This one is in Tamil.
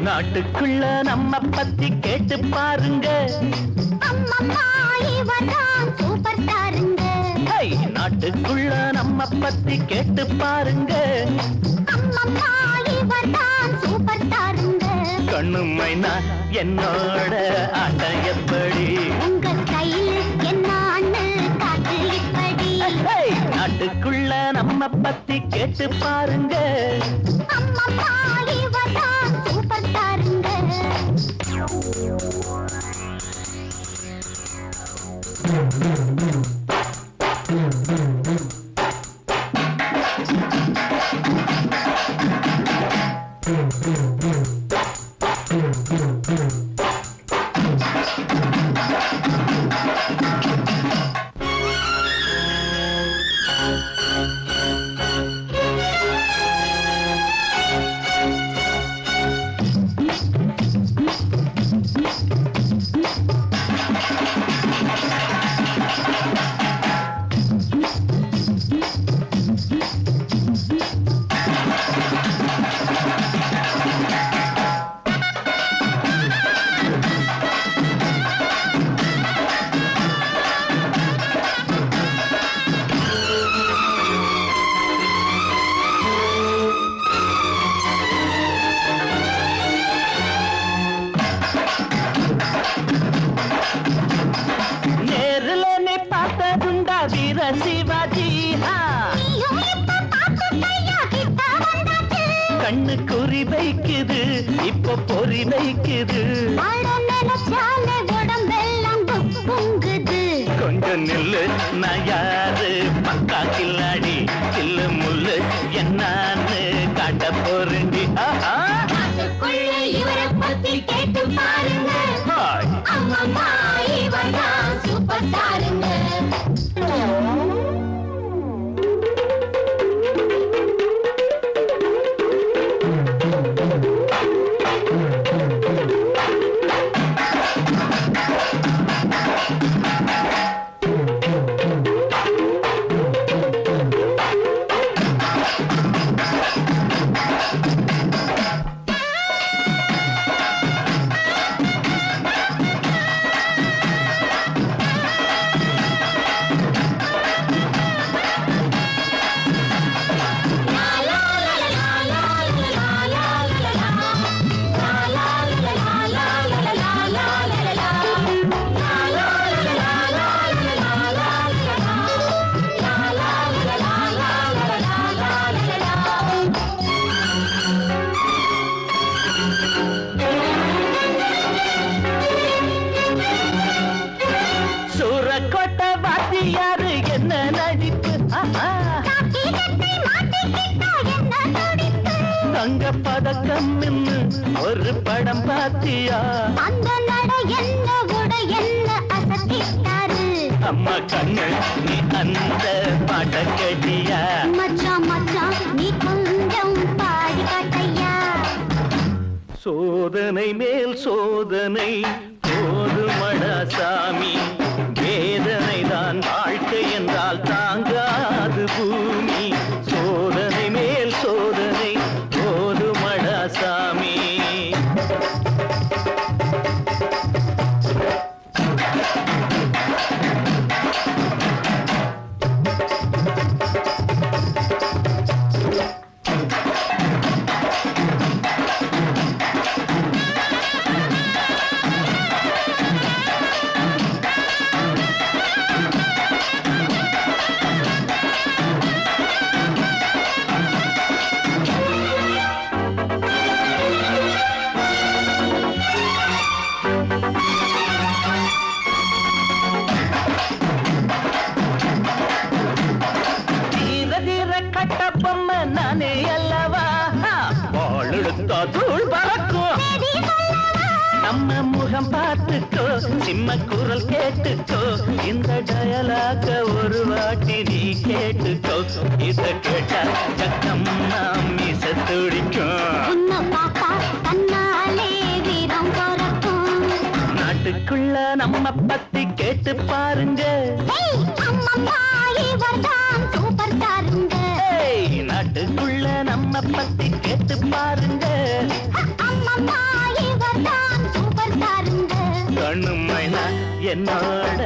நாட்டுக்குள்ள நம்ம பத்தி கேட்டு பாருங்க. சூப்பர் ஸ்டாருங்க. நாட்டுக்குள்ள நம்ம பத்தி கேட்டு பாருங்க. சூப்பர் ஸ்டாருங்க. கண்ணு மைனா என்னோட ஆட்டம் எப்படி? உங்க ஸ்டைல் என்னன்னு காட்டு இப்படி. நாட்டுக்குள்ள நம்ம பத்தி கேட்டு பாருங்க. சூப்பர் ஸ்டாருங்க. கண்ணு குறி வைக்குது, இப்ப பொறி வைக்குது. கொஞ்சம் நில்லு, நான் யாரு பக்கா கில்லாடி. கில்லு முள்ளு என்னான்னு காட்ட போறேன்டி. இவரை பத்தி கேட்டு பாருங்க. சூப்பர் ஸ்டாருங்க. தங்க பதக்கம் ஒரு படம் பாத்தியா? அந்த நட என்ன உட என்ன அசத்திட்டாரு. அம்மா கண்ணு நீ அந்த பாட்ட கேட்டியா? மச்சான் மச்சான் நீ கொஞ்சம் பாடி காட்டையா? சோதனை மேல் சோதனை போதுமடா சாமி. வேதனை தான் வாழ்க்கை என்றால் தாங்காது பூமி. சோதனை மேல் சோதனை போதுமடா சாமி. முகம் பார்த்துக்கோ சிம்ம குரல் கேட்டுக்கோ இந்த டயலாக ஒரு வாட்டி நீ கேட்டுக்கோ இத கேட்டா சக்கம்மா மீச துடிக்கும் நாட்டுக்குள்ள நம்ம பத்தி கேட்டு பாருங்க நாட்டுக்குள்ள நம்ம பத்தி கேட்டு பாருங்க கண்ணு மைனா என்னோட